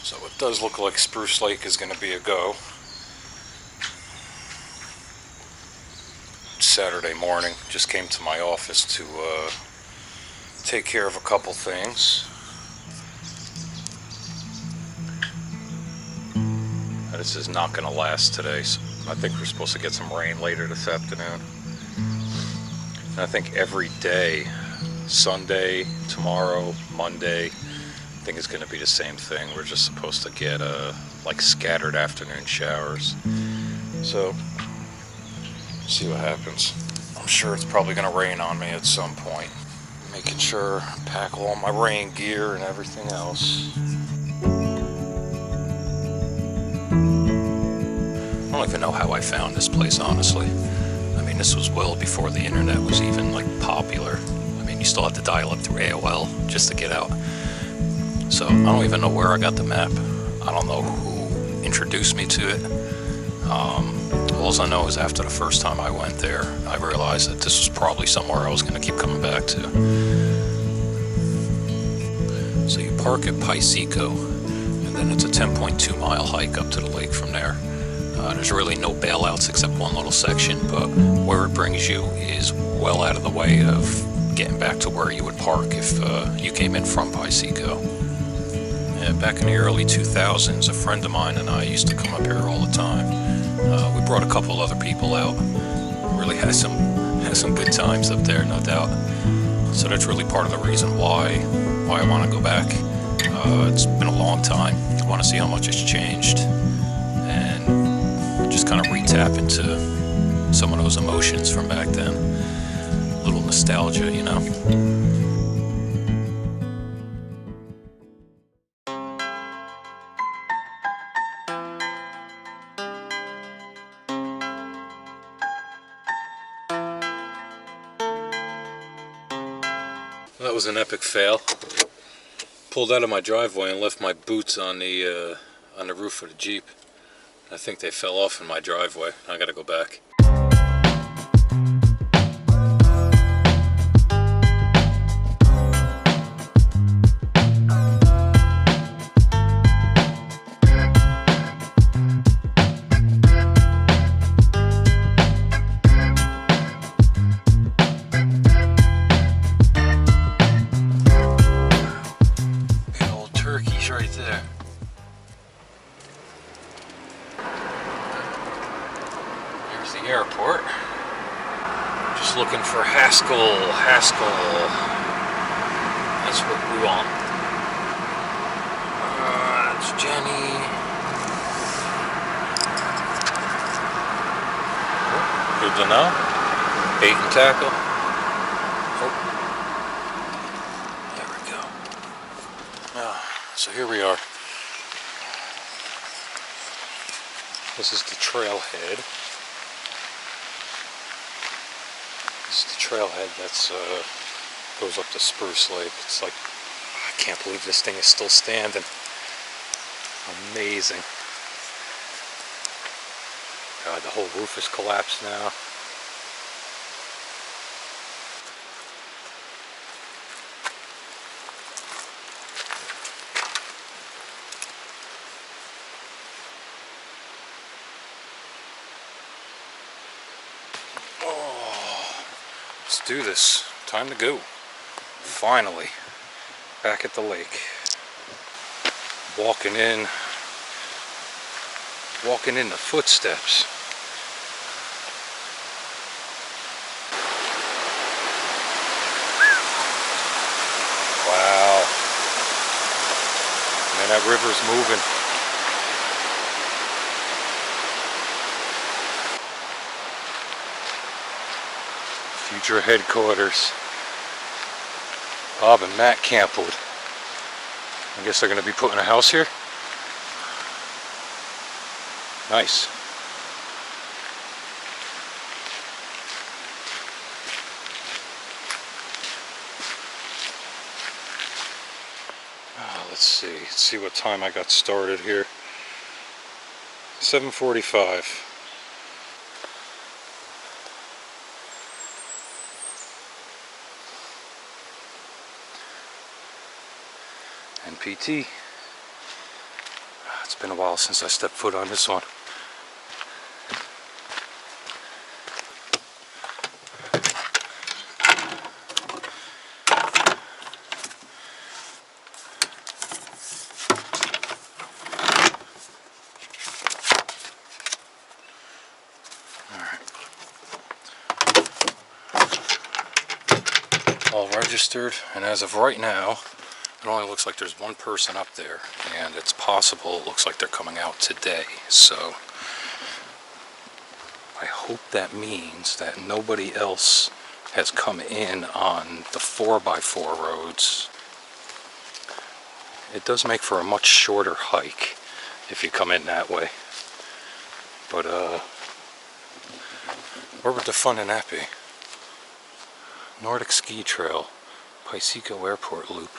So it does look like Spruce Lake is going to be a go. Saturday morning, just came to my office to take care of a couple things. This is not going to last today, so I think we're supposed to get some rain later this afternoon. And I think every day, Sunday, tomorrow, Monday, I think it's going to be the same thing. We're just supposed to get like scattered afternoon showers. So, see what happens. I'm sure it's probably going to rain on me at some point. Making sure I pack all my rain gear and everything else. I don't even know how I found this place, honestly. I mean, this was well before the internet was even like popular. I mean, you still have to dial up through AOL just to get out. So I don't even know where I got the map. I don't know who introduced me to it. All I know is after the first time I went there, I realized that this was probably somewhere I was going to keep coming back to. So you park at Piseco, and then it's a 10.2 mile hike up to the lake from there. There's really no bailouts except one little section, but where it brings you is well out of the way of getting back to where you would park if you came in from Piseco. Yeah, back in the early 2000s, a friend of mine and I used to come up here all the time. We brought a couple other people out. Really had some good times up there, no doubt. So that's really part of the reason why I want to go back. It's been a long time. I want to see how much it's changed, and just kind of re-tap into some of those emotions from back then. A little nostalgia, you know. That was an epic fail. Pulled out of my driveway and left my boots on the roof of the Jeep. I think they fell off in my driveway. I gotta go back. Right there. There's the airport. Just looking for Haskell. That's what we want. That's Jenny. Oh, good to know. Bait and tackle. There we go. So here we are. This is the trailhead. This is the trailhead that's goes up to Spruce Lake. It's like, I can't believe this thing is still standing. Amazing. God, the whole roof is collapsed now. Let's do this. Time to go. Finally, back at the lake. Walking in the footsteps. Wow. Man, that river's moving. Future headquarters. Bob and Matt Campwood. I guess they're going to be putting a house here. Nice. Let's see what time I got started here. 7:45. NPT. It's been a while since I stepped foot on this one. All registered, and as of right now, it only looks like there's one person up there, and it's possible it looks like they're coming out today. So I hope that means that nobody else has come in on the 4x4 roads. It does make for a much shorter hike if you come in that way. But where would the fun in that be? Nordic Ski Trail, Piseco Airport Loop.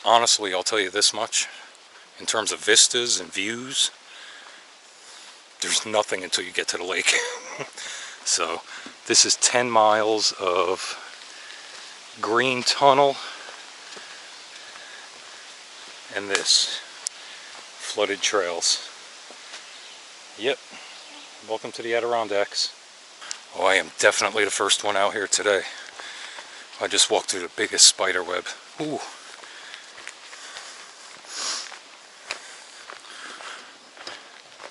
Honestly, I'll tell you this much. In terms of vistas and views, there's nothing until you get to the lake. So this is 10 miles of green tunnel and this flooded trails. Yep, welcome to the Adirondacks. Oh, I am definitely the first one out here today. I just walked through the biggest spider web. Ooh.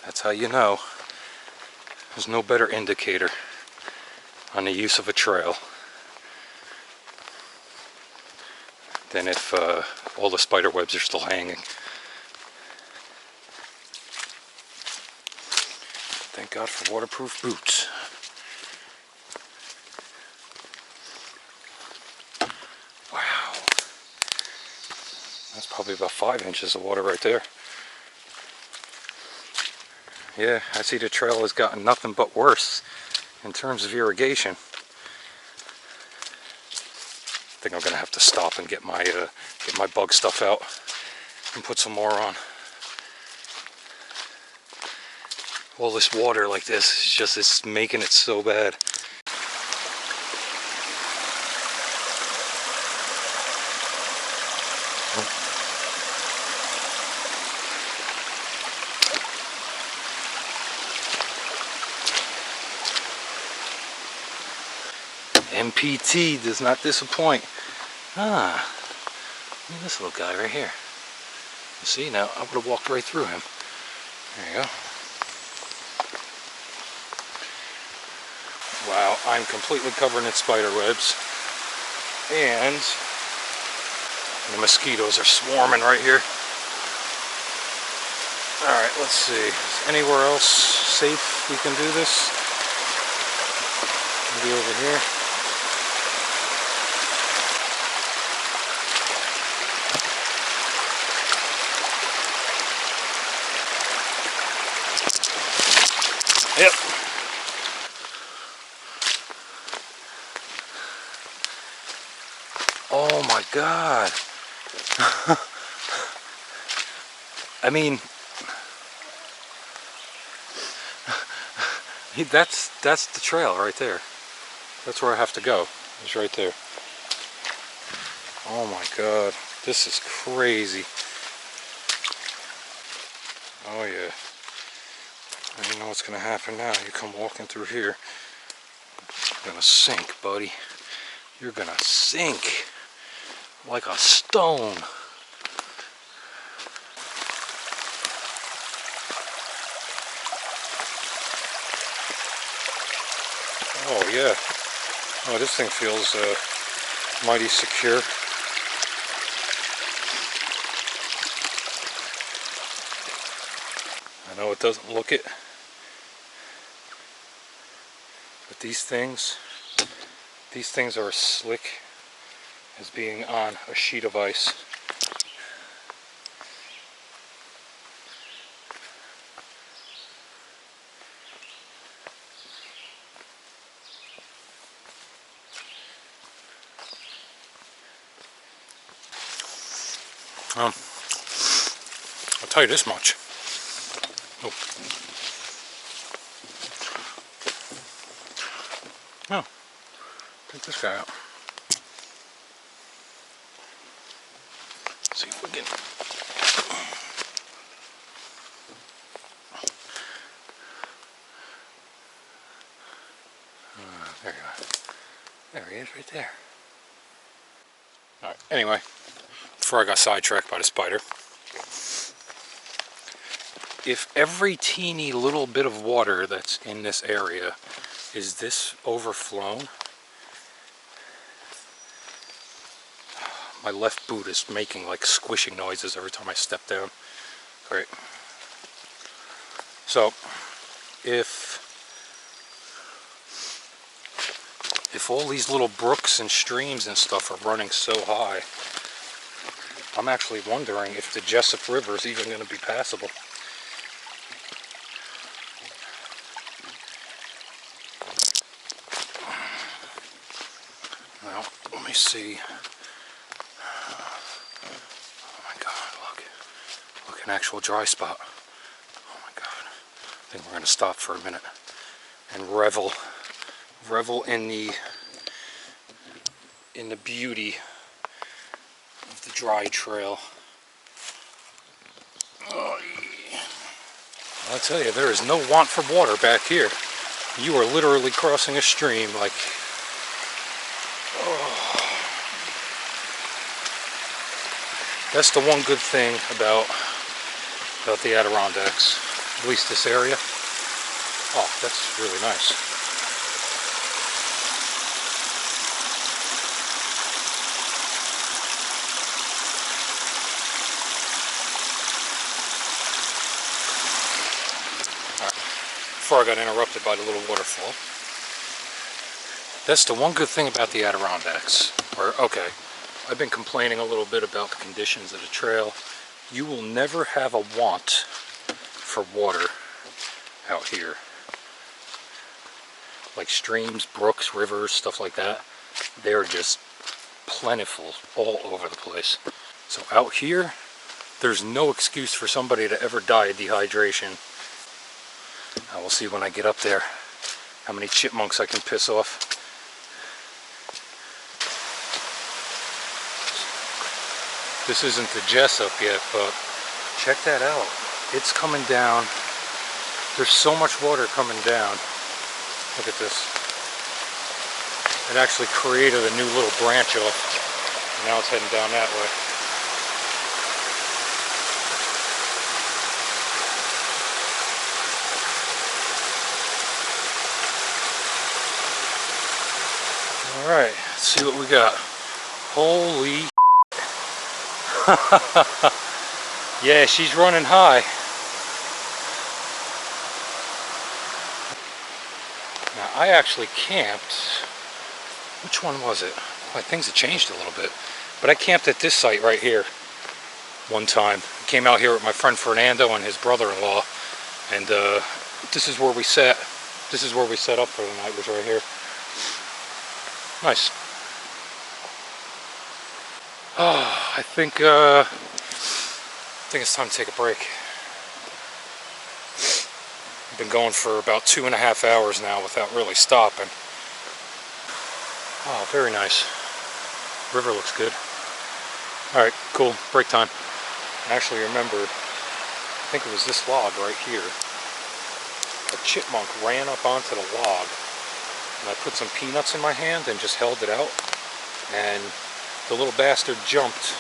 That's how you know. There's no better indicator on the use of a trail than if all the spider webs are still hanging. Thank God for waterproof boots. Wow. That's probably about 5 inches of water right there. Yeah, I see the trail has gotten nothing but worse in terms of irrigation. I think I'm gonna have to stop and get my bug stuff out and put some more on. All this water like this is just, it's making it so bad. MPT does not disappoint. Ah, look at this little guy right here. You see, now I would have walked right through him. There you go. Wow, I'm completely covered in spider webs. And the mosquitoes are swarming right here. Alright, let's see. Is anywhere else safe we can do this? Maybe over here. Yep. Oh my God. I mean, that's the trail right there. That's where I have to go. It's right there. Oh my God. This is crazy. Oh yeah. You know what's gonna happen now. You come walking through here, you're gonna sink, buddy. You're gonna sink like a stone. Oh yeah. Oh, this thing feels mighty secure. I know it doesn't look it, but these things are as slick as being on a sheet of ice. I'll tell you this much. Oh. Oh, take this guy out. See if we can. it is right there. Alright, anyway, before I got sidetracked by the spider, if every teeny little bit of water that's in this area is this overflown, my left boot is making like squishing noises every time I step down. Great. So, if all these little brooks and streams and stuff are running so high, I'm actually wondering if the Jessup River is even going to be passable. Now, let me see. Oh my God, look, an actual dry spot. Oh my God. I think we're going to stop for a minute and revel in the beauty of the dry trail. Oh, yeah. I'll tell you, there is no want for water back here. You are literally crossing a stream like... Oh. That's the one good thing about the Adirondacks, at least this area. Oh, that's really nice. Before I got interrupted by the little waterfall. That's the one good thing about the Adirondacks. Okay, I've been complaining a little bit about the conditions of the trail. You will never have a want for water out here. Like streams, brooks, rivers, stuff like that. They're just plentiful all over the place. So out here, there's no excuse for somebody to ever die of dehydration. I will see when I get up there how many chipmunks I can piss off. This isn't the Jessup yet, but check that out. It's coming down. There's so much water coming down. Look at this. It actually created a new little branch off. Now it's heading down that way. Alright, let's see what we got. Holy yeah, she's running high. Now, I actually camped. Which one was it? Well, things have changed a little bit. But I camped at this site right here one time. I came out here with my friend Fernando and his brother-in-law. And this is where we sat. This is where we set up for the night, was right here. Nice. Oh, I think it's time to take a break. I've been going for about 2.5 hours now without really stopping. Oh, very nice. River looks good. Alright, cool. Break time. I actually remember, I think it was this log right here. A chipmunk ran up onto the log. And I put some peanuts in my hand and just held it out, and the little bastard jumped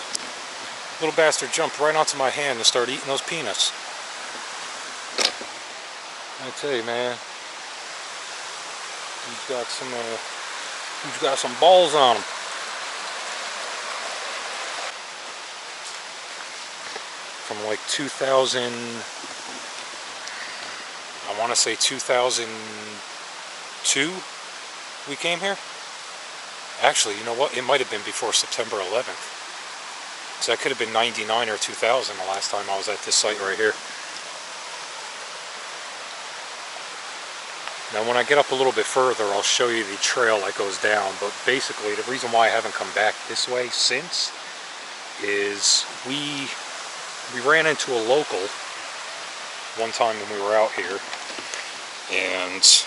right onto my hand and started eating those peanuts. I tell you, man, he's got some balls on him. From like 2000, I want to say 2002. We came here. Actually, you know what? It might have been before September 11th. So that could have been 99 or 2000 the last time I was at this site right here. Now when I get up a little bit further, I'll show you the trail that goes down. But basically, the reason why I haven't come back this way since is we ran into a local one time when we were out here, and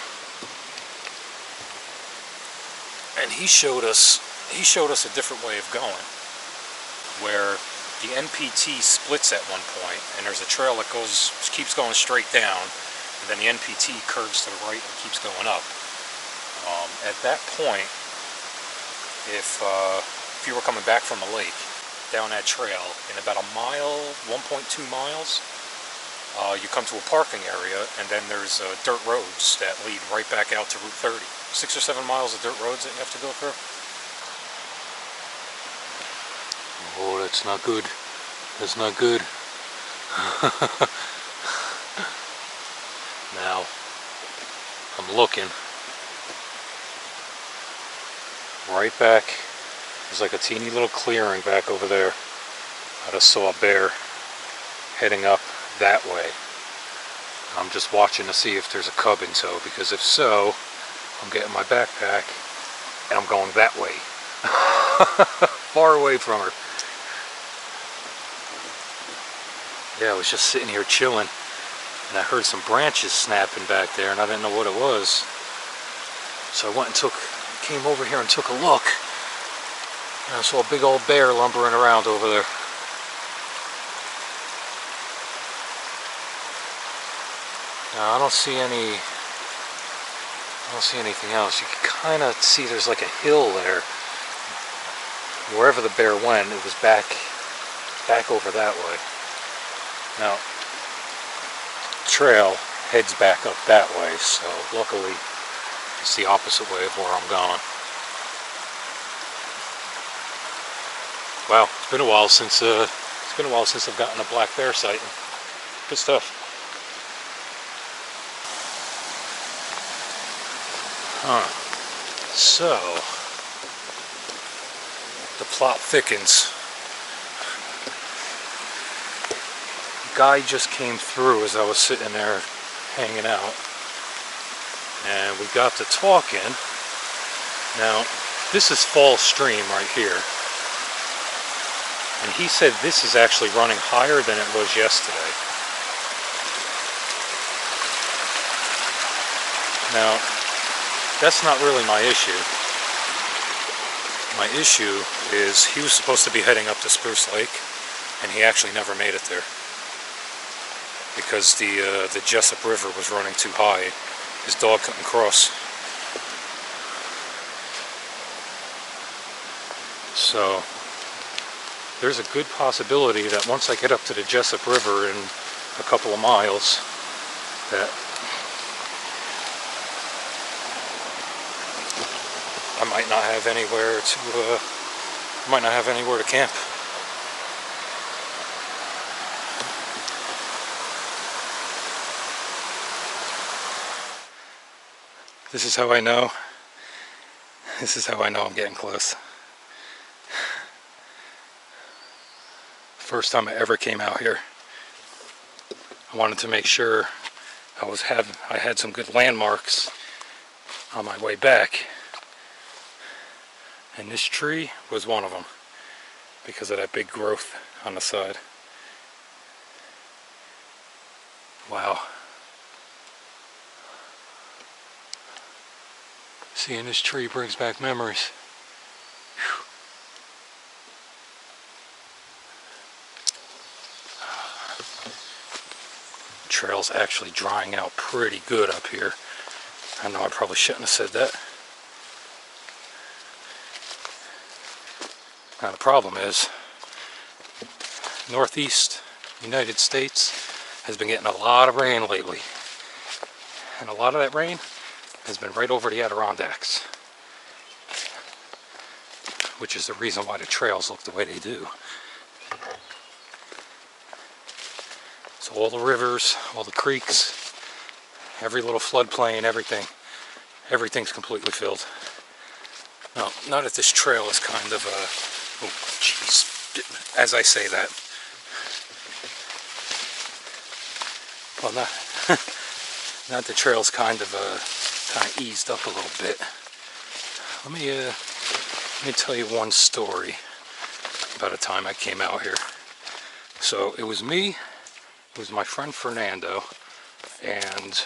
he showed us a different way of going, where the NPT splits at one point, and there's a trail that keeps going straight down, and then the NPT curves to the right and keeps going up. At that point, if you were coming back from the lake down that trail in about a mile, 1.2 miles, you come to a parking area, and then there's dirt roads that lead right back out to Route 30. 6 or 7 miles of dirt roads that you have to go through. Oh, that's not good. That's not good. Now, I'm looking. Right back, there's like a teeny little clearing back over there. I just saw a bear heading up that way. I'm just watching to see if there's a cub in tow, because if so, I'm getting my backpack and I'm going that way. Far away from her. Yeah, I was just sitting here chilling and I heard some branches snapping back there and I didn't know what it was. So I went and came over here and took a look, and I saw a big old bear lumbering around over there. Now I don't see anything else. You can kind of see there's like a hill there. Wherever the bear went, it was back over that way. Now, trail heads back up that way, so luckily it's the opposite way of where I'm going. Wow, it's been a while since I've gotten a black bear sighting. Good stuff. So, the plot thickens. The guy just came through as I was sitting there hanging out, and we got to talking. Now, this is Fall Stream right here, and he said this is actually running higher than it was yesterday. Now, that's not really my issue. My issue is he was supposed to be heading up to Spruce Lake, and he actually never made it there because the Jessup River was running too high. His dog couldn't cross. So there's a good possibility that once I get up to the Jessup River in a couple of miles, that I might not have anywhere to camp. This is how I know I'm getting close. First time I ever came out here, I wanted to make sure I had some good landmarks on my way back. And this tree was one of them because of that big growth on the side. Wow. Seeing this tree brings back memories. Whew. Trail's actually drying out pretty good up here. I know I probably shouldn't have said that. Now the problem is, Northeast United States has been getting a lot of rain lately. And a lot of that rain has been right over the Adirondacks, which is the reason why the trails look the way they do. So all the rivers, all the creeks, every little floodplain, everything's completely filled. Now that this trail is kind of oh jeez, as I say that, well, not the trail's kind of eased up a little bit. Let me tell you one story about a time I came out here. So it was me, it was my friend Fernando, and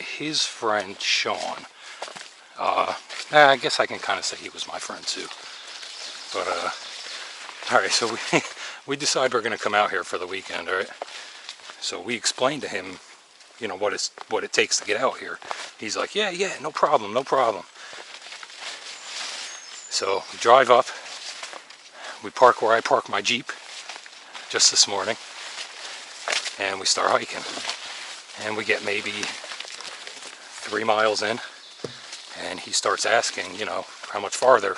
his friend Sean. I guess I can kind of say he was my friend too. But alright, so we decided we're going to come out here for the weekend, alright? So we explained to him, you know, what it takes to get out here. He's like, yeah, no problem. So we drive up, we park where I park my Jeep just this morning, and we start hiking. And we get maybe 3 miles in, and he starts asking, you know, how much farther?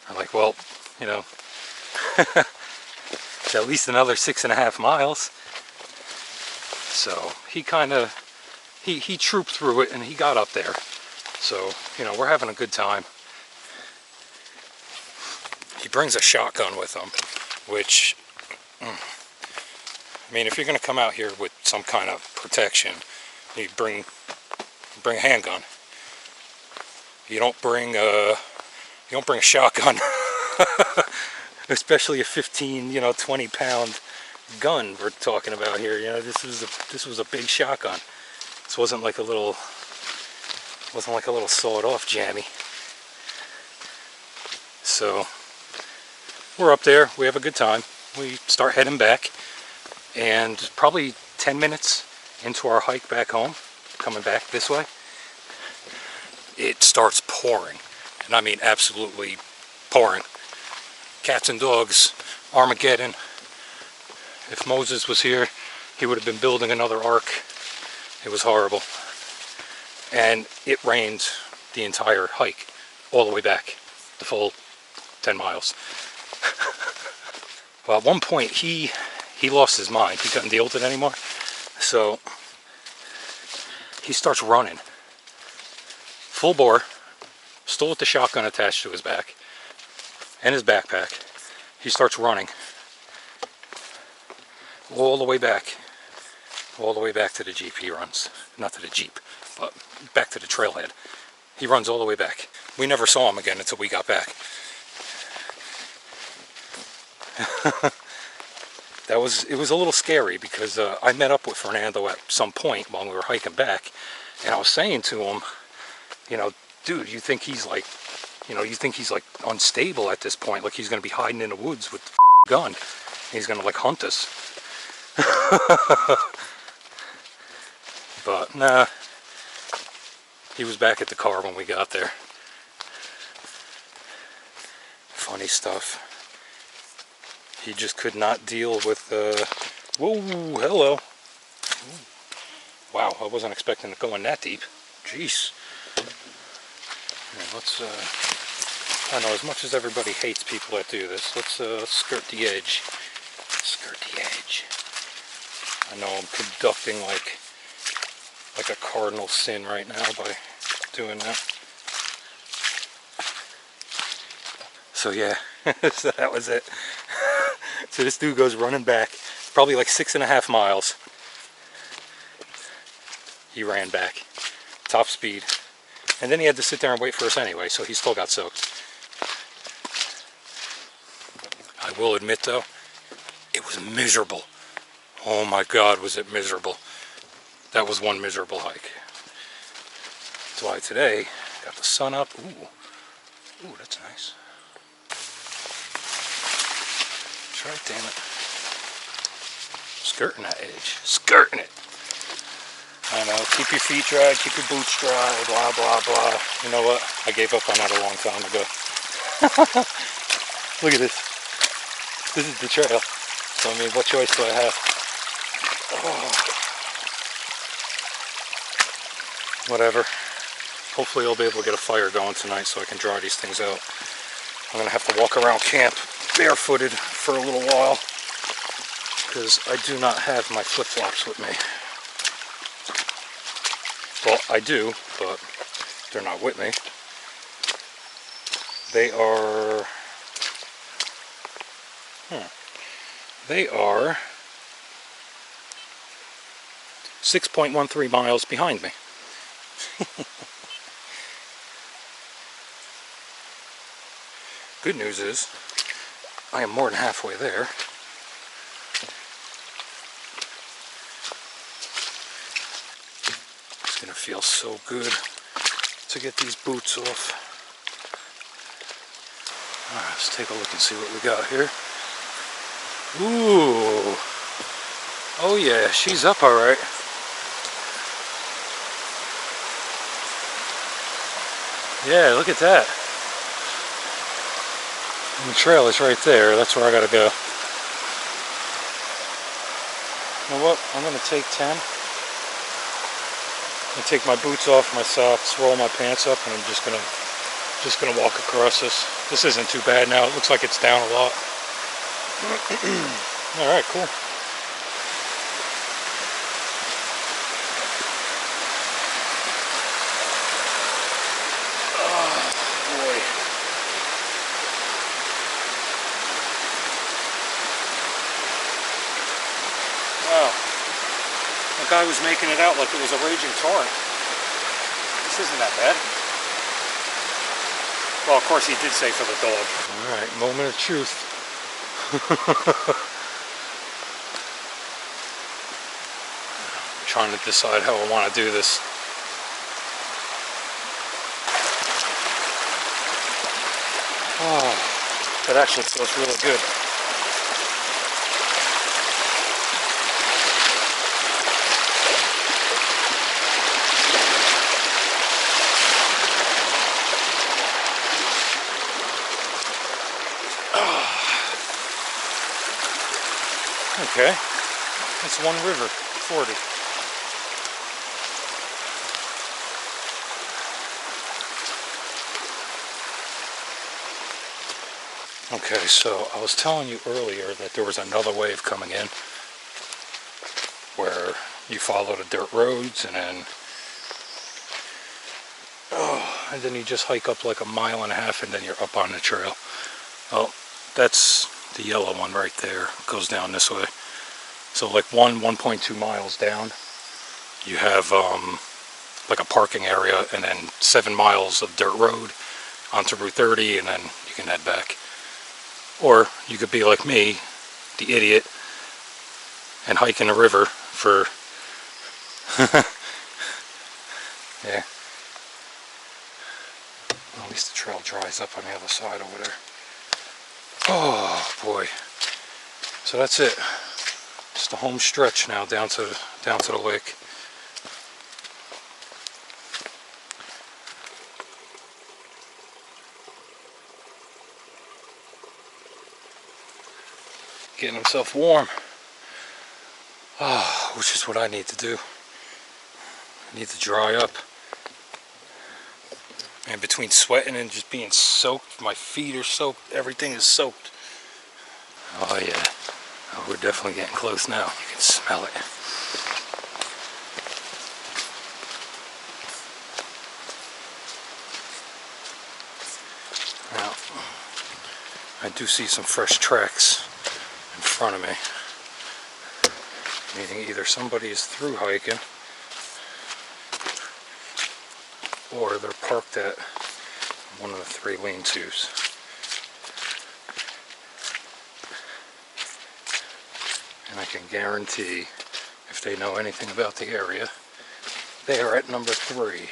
I'm like, well, you know, it's at least another 6.5 miles. So he kind of, he trooped through it and he got up there. So, you know, we're having a good time. He brings a shotgun with him, which, I mean, if you're going to come out here with some kind of protection, you bring a handgun. You don't bring a shotgun, especially a 15, you know, 20-pound gun we're talking about here. You know, this was a big shotgun. This wasn't like a little sawed-off jammy. So we're up there. We have a good time. We start heading back, and probably 10 minutes into our hike back home, coming back this way, it starts pouring, and I mean absolutely pouring. Cats and dogs, Armageddon. If Moses was here, he would have been building another ark. It was horrible. And it rained the entire hike, all the way back, the full 10 miles. Well, at one point, he lost his mind. He couldn't deal with it anymore. So he starts running. Full bore, still with the shotgun attached to his back and his backpack. He starts running all the way back to the Jeep. He runs, not to the Jeep, but back to the trailhead. He runs all the way back. We never saw him again until we got back. It was a little scary because I met up with Fernando at some point while we were hiking back, and I was saying to him, you know, dude, you think he's like unstable at this point, like he's going to be hiding in the woods with the gun, and he's going to like hunt us. But nah, he was back at the car when we got there. Funny stuff. He just could not deal with whoa, hello. Ooh. Wow, I wasn't expecting to go in that deep. Jeez. Yeah, let's I know, as much as everybody hates people that do this, let's skirt the edge. Skirt the edge. I know I'm conducting like a cardinal sin right now by doing that. So yeah, so that was it. So this dude goes running back, probably like 6.5 miles. He ran back, top speed. And then he had to sit there and wait for us anyway, so he still got soaked. I will admit though, it was miserable. Oh my God, was it miserable. That was one miserable hike. That's why today, got the sun up. Ooh, that's nice. That's right, damn it. Skirting that edge, skirting it. I know, keep your feet dry, keep your boots dry, blah, blah, blah. You know what? I gave up on that a long time ago. Look at this. This is the trail. So, I mean, what choice do I have? Oh. Whatever. Hopefully I'll be able to get a fire going tonight so I can dry these things out. I'm going to have to walk around camp barefooted for a little while because I do not have my flip-flops with me. Well, I do, but they're not with me. They are... They are 6.13 miles behind me. Good news is, I am more than halfway there. It's gonna feel so good to get these boots off. Alright, let's take a look and see what we got here. Ooh. Oh yeah, she's up alright. Yeah, look at that. And the trail is right there. That's where I gotta go. You know what? I'm gonna take 10. I take my boots off, my socks, roll my pants up, and I'm just gonna walk across this. This isn't too bad now. It looks like it's down a lot. All right, cool. Wow, the guy was making it out like it was a raging torrent. This isn't that bad. Well, of course he did say for the dog. Alright, moment of truth. I'm trying to decide how I want to do this. Oh, that actually feels really good. Okay, that's one river, 40. Okay, so I was telling you earlier that there was another wave coming in where you follow the dirt roads and then you just hike up like a mile and a half and then you're up on the trail. Well, that's the yellow one right there. It goes down this way. So like 1.2 miles down, you have like a parking area and then 7 miles of dirt road onto Route 30 and then you can head back. Or you could be like me, the idiot, and hike in the river for yeah. Well, at least the trail dries up on the other side over there. Oh boy. So that's it. Just the home stretch now down to the lake. Getting himself warm. Ah, which is what I need to do. I need to dry up. And between sweating and just being soaked, my feet are soaked, everything is soaked. Oh yeah. Oh, we're definitely getting close now. You can smell it. Now, I do see some fresh tracks in front of me. Meaning either somebody is through hiking or they're parked at one of the 3 lean-tos. And I can guarantee, if they know anything about the area, they are at number 3.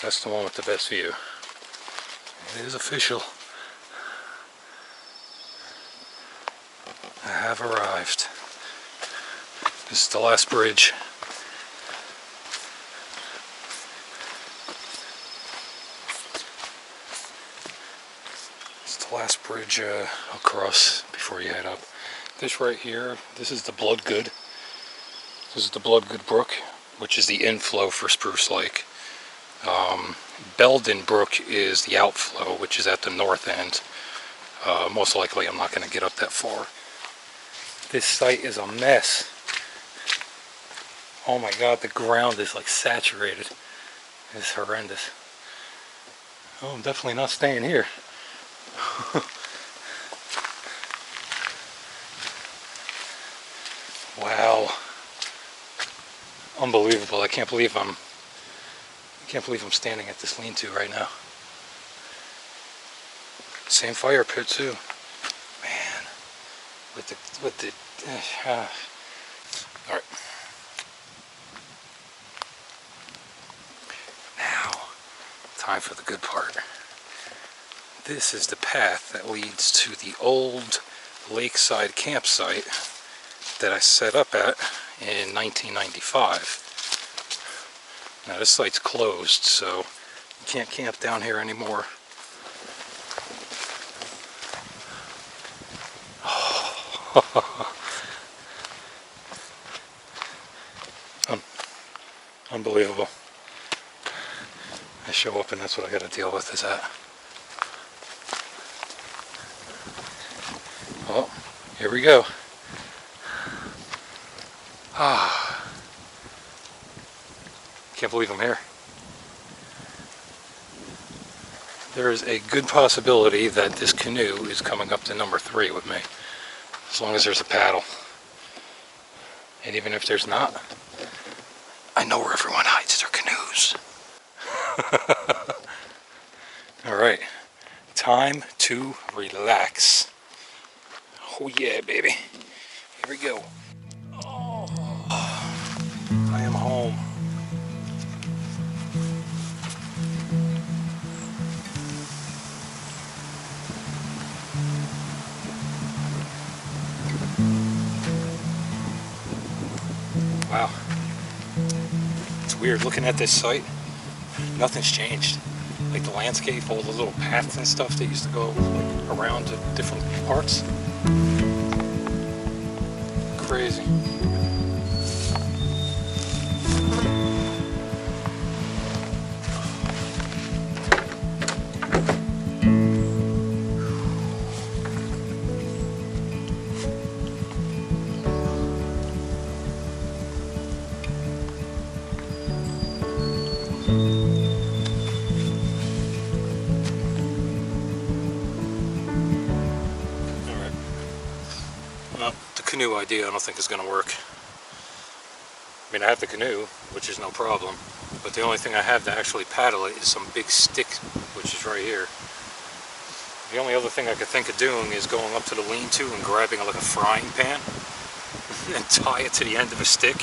That's the one with the best view. It is official. I have arrived. This is the last bridge. It's the last bridge across before you head up. This right here, this is the Bloodgood. This is the Bloodgood Brook, which is the inflow for Spruce Lake. Belden Brook is the outflow, which is at the north end. Most likely I'm not going to get up that far. This site is a mess. Oh my god, the ground is like saturated. It's horrendous. Oh, I'm definitely not staying here. Wow. Unbelievable. I can't believe I'm standing at this lean-to right now. Same fire pit too. Man. With the all right. Now, time for the good part. This is the path that leads to the old lakeside campsite that I set up at in 1995. Now this site's closed, so you can't camp down here anymore. Unbelievable. I show up and that's what I gotta deal with, is that. Oh, here we go. Ah, can't believe I'm here. There is a good possibility that this canoe is coming up to number 3 with me, as long as there's a paddle. And even if there's not, I know where everyone hides their canoes. Alright, time to relax. Oh yeah, baby. Here we go. Oh, I am home. Wow. It's weird looking at this site. Nothing's changed. Like the landscape, all the little paths and stuff that used to go like around to different parts. Crazy. Well, the canoe idea I don't think is going to work. I mean, I have the canoe, which is no problem, but the only thing I have to actually paddle it is some big stick, which is right here. The only other thing I could think of doing is going up to the lean-to and grabbing like a frying pan and tie it to the end of a stick.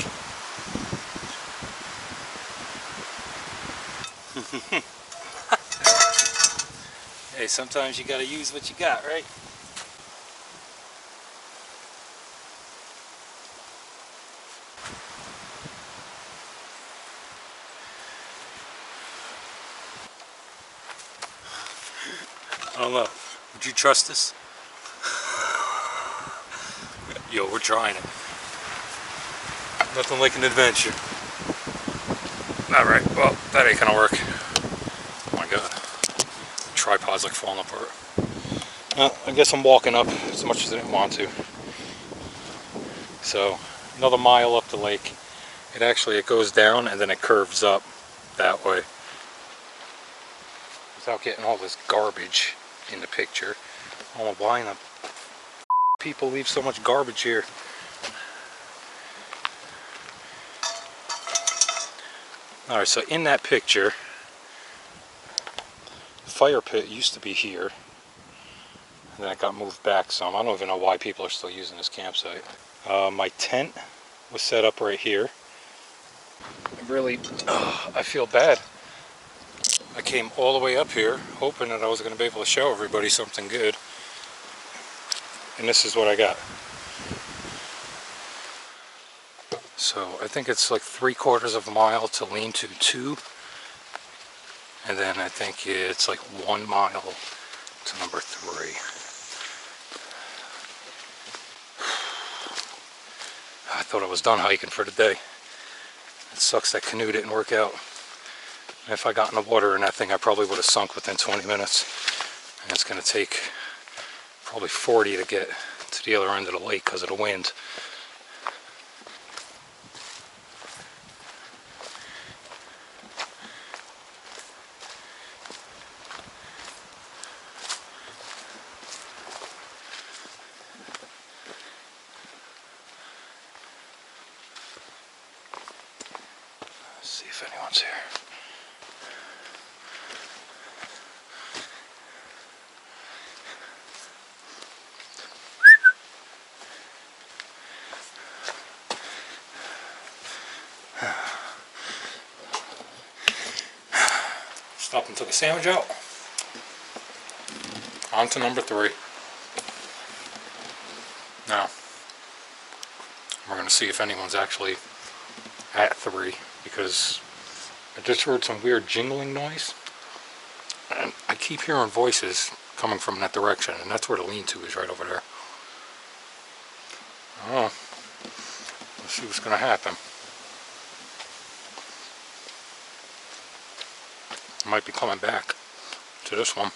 Hey, sometimes you gotta use what you got, right? I don't know. Would you trust this? Yo, we're trying it. Nothing like an adventure. Alright, well, that ain't gonna work. Oh my god. Tripod's like falling apart. Well, I guess I'm walking up as much as I didn't want to. So, another mile up the lake. It goes down and then it curves up that way. Without getting all this garbage in the picture. I don't know why the people leave so much garbage here. Alright, so in that picture, the fire pit used to be here, and then it got moved back some. I don't even know why people are still using this campsite. My tent was set up right here. I feel bad. I came all the way up here hoping that I was going to be able to show everybody something good, and this is what I got. So I think it's like 3/4 of a mile to lean-to 2, and then I think it's like 1 mile to number 3. I thought I was done hiking for the day. It sucks that canoe didn't work out. If I got in the water in that thing, I probably would have sunk within 20 minutes. And it's going to take probably 40 to get to the other end of the lake because of the wind. Let's see if anyone's here. Stopped and took a sandwich out. On to number 3. Now, we're going to see if anyone's actually at 3, because I just heard some weird jingling noise, and I keep hearing voices coming from that direction, and that's where the lean-to is, right over there. Oh, let's see what's going to happen. I might be coming back to this one.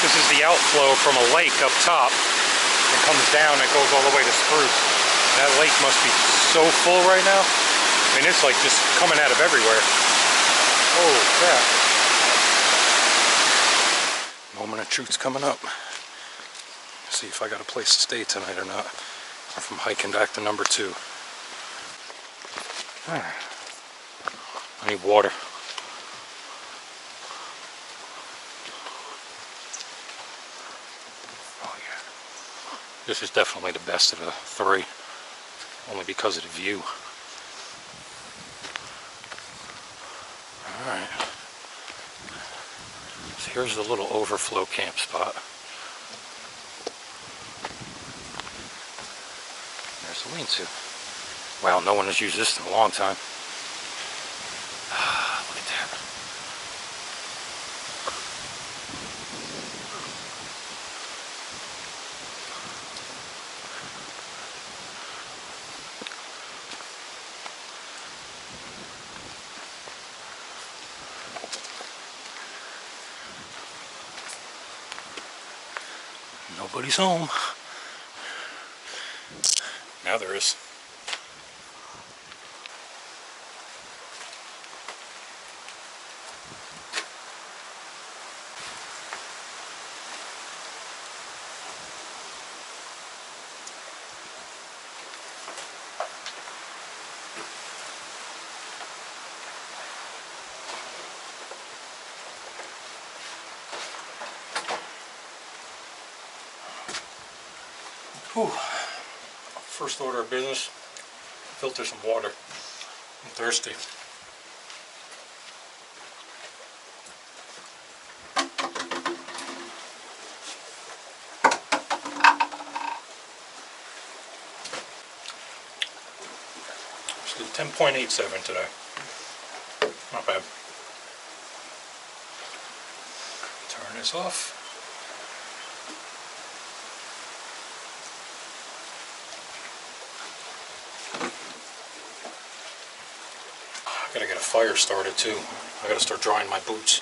This is the outflow from a lake up top and comes down and goes all the way to Spruce. That lake must be so full right now. I mean, it's like just coming out of everywhere. Oh crap. Moment of truth's coming up. See if I got a place to stay tonight or not. Or if I'm hiking back to number 2. I need water. This is definitely the best of the 3, only because of the view. Alright, so here's the little overflow camp spot. There's the lean-to. Wow, no one has used this in a long time. Look at that. Nobody's home. Now there is. Whew. First order of business, filter some water. I'm thirsty. Let's do 10.87 today. Not bad. Turn this off. Gotta get a fire started too. I gotta start drying my boots.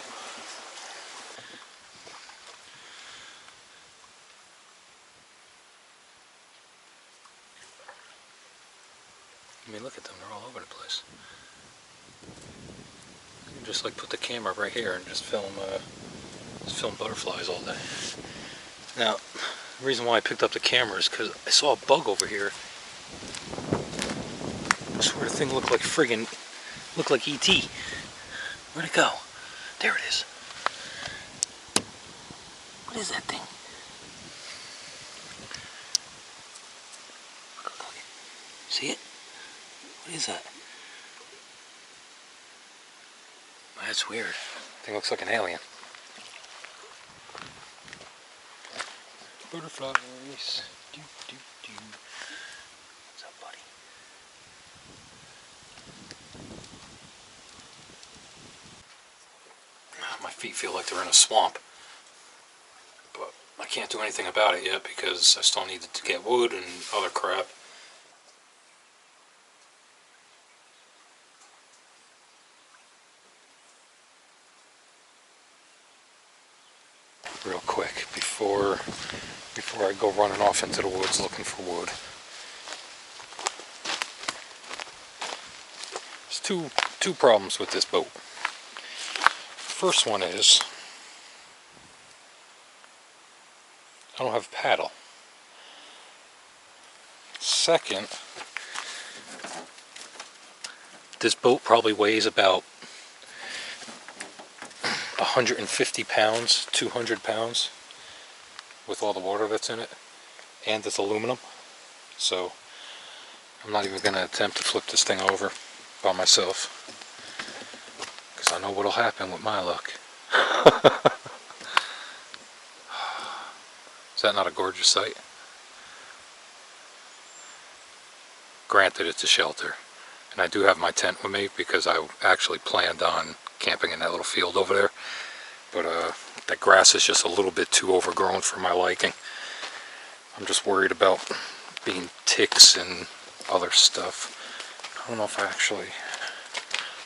I mean, look at them, they're all over the place. You can just like put the camera right here and just film butterflies all day. Now, the reason why I picked up the camera is because I saw a bug over here. I swear the thing looked like looked like E.T. Where'd it go? There it is. What is that thing? Look. See it? What is that? That's weird. Thing looks like an alien. Butterflies. Do, do, do. What's up, buddy? My feet feel like they're in a swamp. But I can't do anything about it yet because I still need to get wood and other crap. Real quick before I go running off into the woods looking for wood. There's two problems with this boat. First one is I don't have a paddle. Second, this boat probably weighs about 150 pounds, 200 pounds with all the water that's in it, and it's aluminum, so I'm not even going to attempt to flip this thing over. by myself, because I know what'll happen with my luck. Is that not a gorgeous sight? Granted, it's a shelter, and I do have my tent with me because I actually planned on camping in that little field over there, but that grass is just a little bit too overgrown for my liking. I'm just worried about being ticks and other stuff. I don't know if I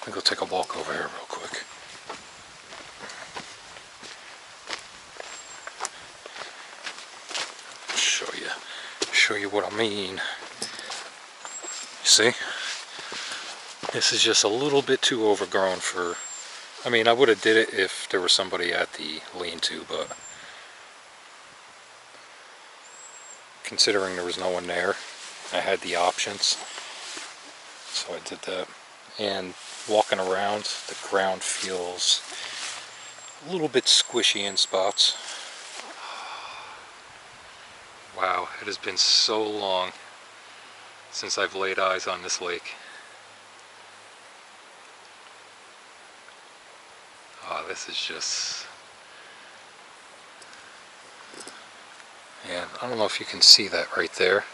think I'll take a walk over here real quick. Show you what I mean. You see? This is just a little bit too overgrown for, I mean, I would have did it if there was somebody at the lean-to, but considering there was no one there, I had the options, so I did that. And walking around, the ground feels a little bit squishy in spots. Wow, it has been so long since I've laid eyes on this lake. Oh, this is just... And I don't know if you can see that right there.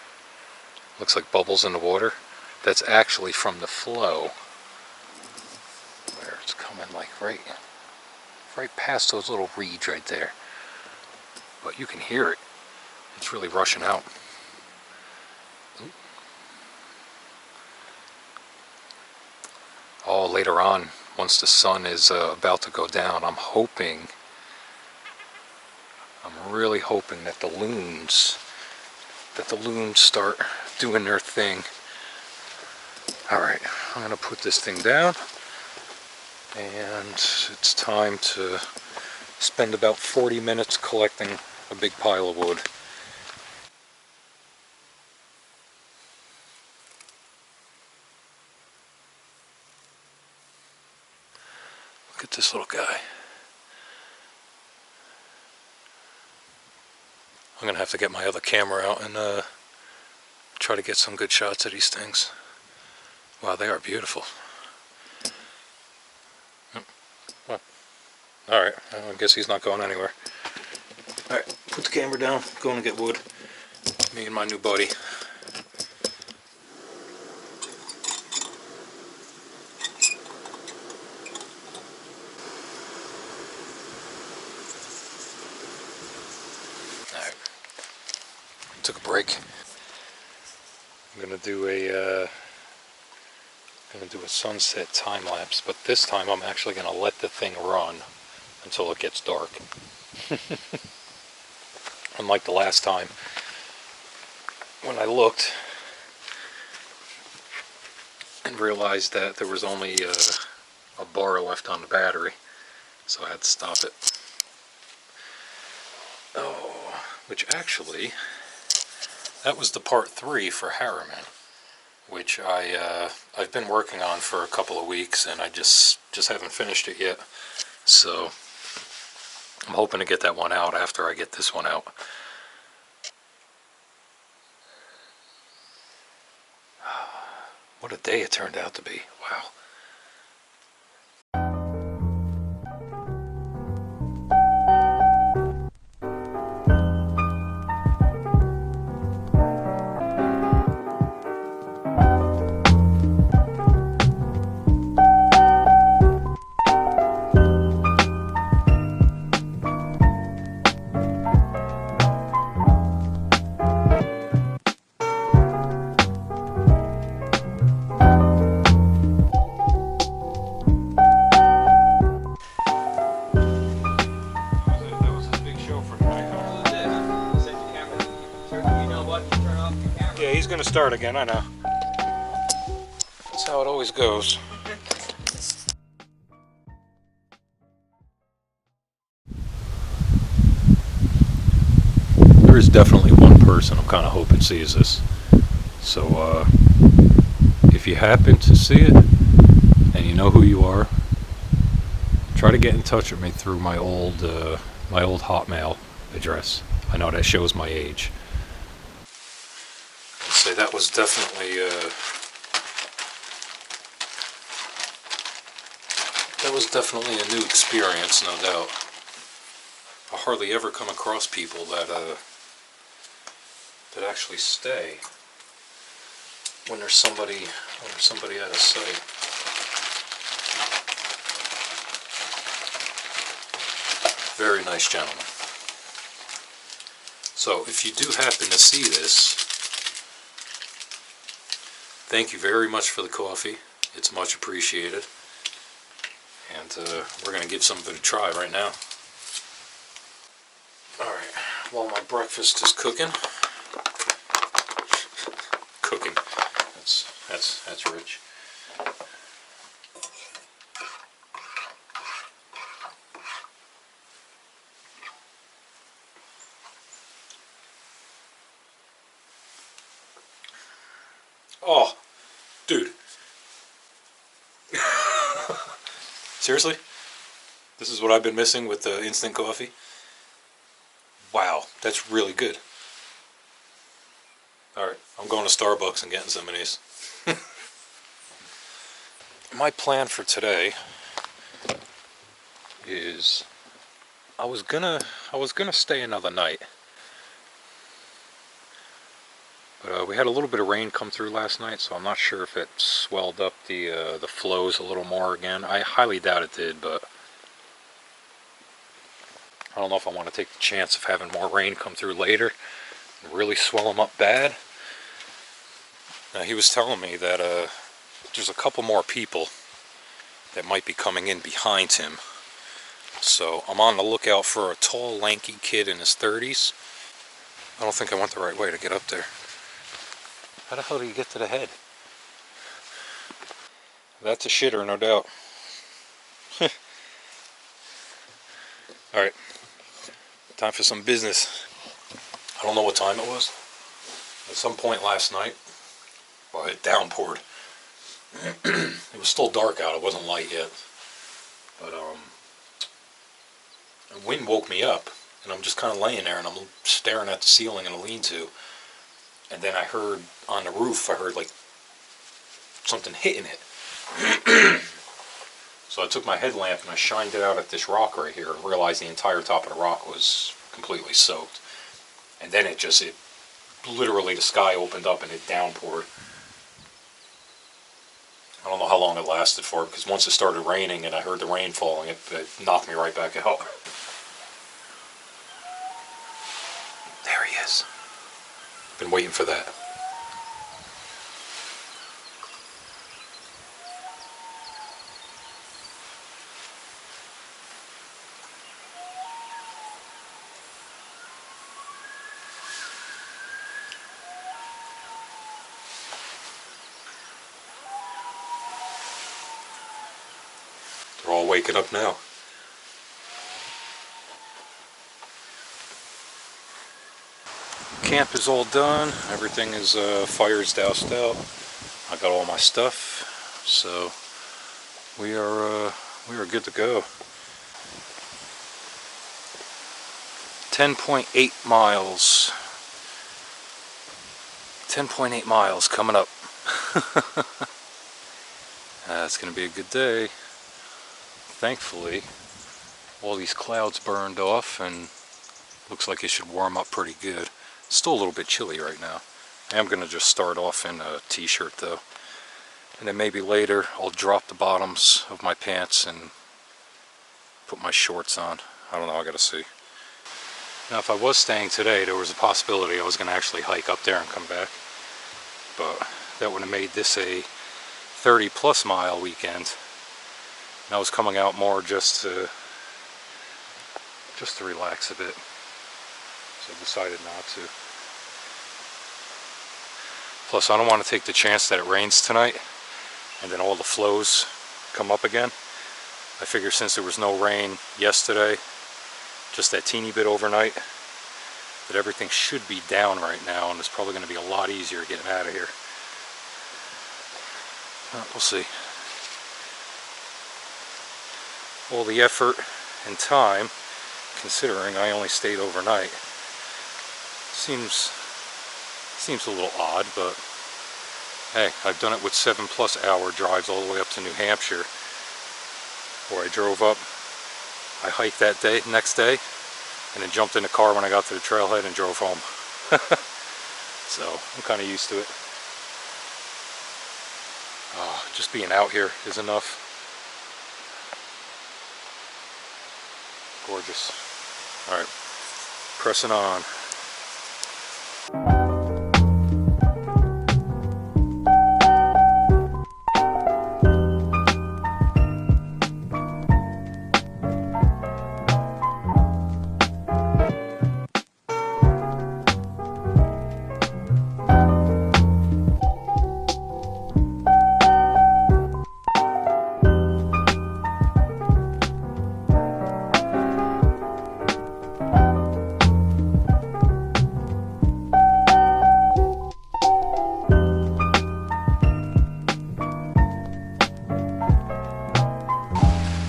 Looks like bubbles in the water. That's actually from the flow. Where it's coming like right past those little reeds right there. But you can hear it. It's really rushing out. Oh, later on, once the sun is about to go down, I'm really hoping that the loons start doing their thing. Alright, I'm gonna put this thing down, and it's time to spend about 40 minutes collecting a big pile of wood. Look at this little guy. I'm gonna have to get my other camera out and try to get some good shots of these things. Wow, they are beautiful. Well, alright, I guess he's not going anywhere. Alright, put the camera down, going to get wood. Me and my new buddy. Alright, took a break. I'm gonna do a sunset time lapse, but this time I'm actually gonna let the thing run until it gets dark. Unlike the last time when I looked and realized that there was only a bar left on the battery, so I had to stop it. Oh, which actually, that was the part 3 for Harriman, which I've been working on for a couple of weeks, and I just haven't finished it yet. So I'm hoping to get that one out after I get this one out. What a day it turned out to be. Wow. Yeah, he's gonna start again, I know. That's how it always goes. There is definitely one person I'm kind of hoping sees this. So, if you happen to see it, and you know who you are, try to get in touch with me through my old Hotmail address. I know that shows my age. I'd say that was definitely That was definitely a new experience, no doubt. I hardly ever come across people that actually stay when there's somebody at a site. Very nice gentleman. So if you do happen to see this, thank you very much for the coffee. It's much appreciated. And we're going to give some of it a try right now. Alright, while my breakfast is cooking. Cooking. That's rich. Oh, dude. Seriously? This is what I've been missing with the instant coffee? Wow, that's really good. Alright, I'm going to Starbucks and getting some of these. My plan for today is I was gonna stay another night. But we had a little bit of rain come through last night, so I'm not sure if it swelled up the flows a little more again. I highly doubt it did, but I don't know if I want to take the chance of having more rain come through later and really swell them up bad. Now, he was telling me that there's a couple more people that might be coming in behind him. So I'm on the lookout for a tall, lanky kid in his 30s. I don't think I went the right way to get up there. How the hell do you get to the head? That's a shitter, no doubt. Alright, time for some business. I don't know what time it was. At some point last night, well, it downpoured. It was still dark out, it wasn't light yet. But the wind woke me up, and I'm just kind of laying there, and I'm staring at the ceiling in a lean-to. And then I heard, on the roof, like something hitting it. So I took my headlamp and I shined it out at this rock right here, and realized the entire top of the rock was completely soaked. And then it literally the sky opened up and it downpoured. I don't know how long it lasted for, because once it started raining and I heard the rain falling, it knocked me right back out. There he is. Been waiting for that. They're all waking up now. Camp is all done. Everything is fires doused out. I got all my stuff, so we are good to go. 10.8 miles. 10.8 miles coming up. It's gonna be a good day. Thankfully, all these clouds burned off and looks like it should warm up pretty good. It's still a little bit chilly right now. I am gonna just start off in a t-shirt though. And then maybe later I'll drop the bottoms of my pants and put my shorts on. I don't know, I gotta see. Now if I was staying today, there was a possibility I was gonna actually hike up there and come back. But that would have made this a 30+ mile weekend. And I was coming out more just to relax a bit. So I decided not to. Plus I don't want to take the chance that it rains tonight and then all the flows come up again. I figure since there was no rain yesterday, just that teeny bit overnight, that everything should be down right now, and it's probably going to be a lot easier getting out of here. We'll see. All the effort and time, considering I only stayed overnight, seems a little odd, but hey, I've done it with 7+ hour drives all the way up to New Hampshire, where I drove up. I hiked that next day, and then jumped in the car when I got to the trailhead and drove home. So I'm kind of used to it. Just being out here is enough. Gorgeous. All right, pressing on.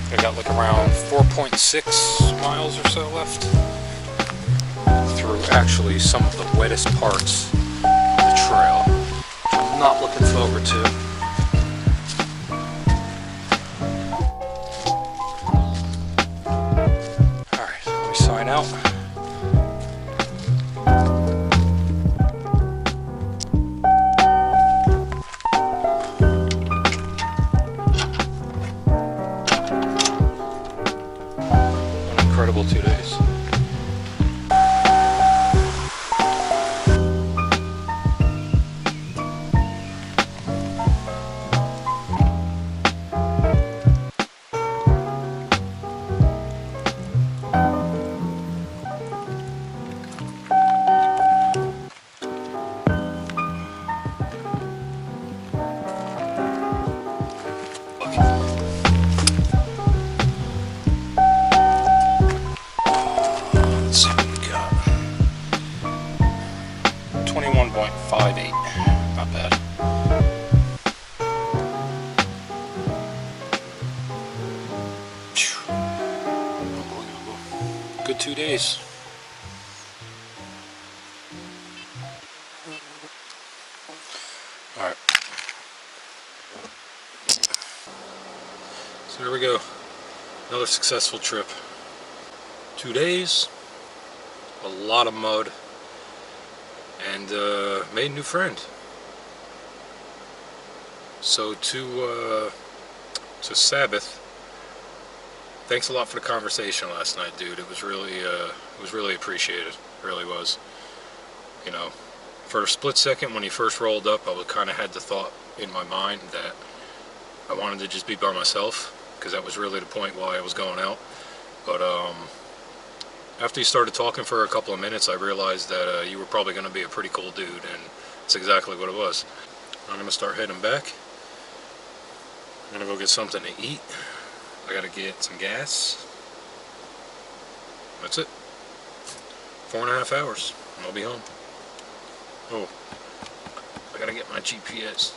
I got like around 4.6 miles or so left through actually some of the wettest parts of the trail, which I'm not looking forward to. Alright, let me sign out. Incredible 2 days. Let's see what we got. 21.58. Not bad. Phew. Unbelievable. Good 2 days. Alright. So there we go. Another successful trip. 2 days, a lot of mud, and made a new friend. So to Sabbath, thanks a lot for the conversation last night, dude. It was really appreciated. It really was. You know, for a split second when he first rolled up, I kind of had the thought in my mind that I wanted to just be by myself, because that was really the point why I was going out. But after you started talking for a couple of minutes, I realized that you were probably going to be a pretty cool dude, and that's exactly what it was. I'm going to start heading back. I'm going to go get something to eat. I got to get some gas. That's it. 4.5 hours, and I'll be home. Oh, I got to get my GPS.